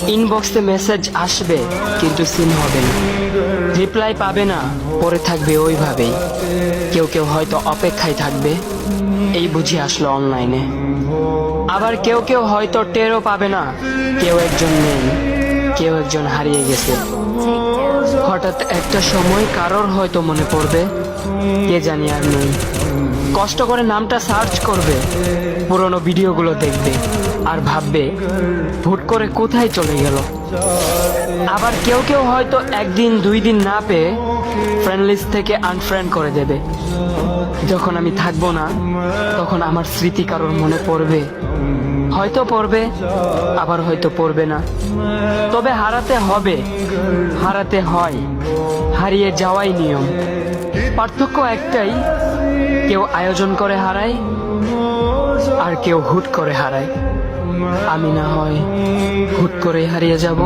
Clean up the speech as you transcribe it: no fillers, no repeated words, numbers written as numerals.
ইনবক্সে মেসেজ আসবে কিন্তু সিন হবে না, রিপ্লাই পাবে না, পরে থাকবে ওইভাবেই। কেউ কেউ হয়তো অপেক্ষায় থাকবে, এই বুঝি আসলো অনলাইনে। আবার কেউ কেউ হয়তো টেরও পাবে না, কেউ একজন নেই, কেউ একজন হারিয়ে গেছে। হঠাৎ একটা সময় কারোর হয়তো মনে পড়বে, কে জানি আর নেই। কষ্ট করে নামটা সার্চ করবে, পুরনো ভিডিওগুলো দেখবে আর ভাববে হুট করে কোথায় চলে গেল। আবার কেউ কেউ হয়তো একদিন দুই দিন না পেয়ে ফ্রেন্ড লিস্ট থেকে আনফ্রেন্ড করে দেবে। যখন আমি থাকবো না তখন আমার স্মৃতি কারোর মনে পড়বে, হয়তো পড়বে আবার হয়তো পড়বে না। তবে হারাতে হবে, হারাতে হয়, হারিয়ে যাওয়াই নিয়ম। পার্থক্য একটাই, কেউ আয়োজন করে হারায় আর কেউ হুট করে হারায়। আমি না হয় হুট করে হারিয়ে যাব।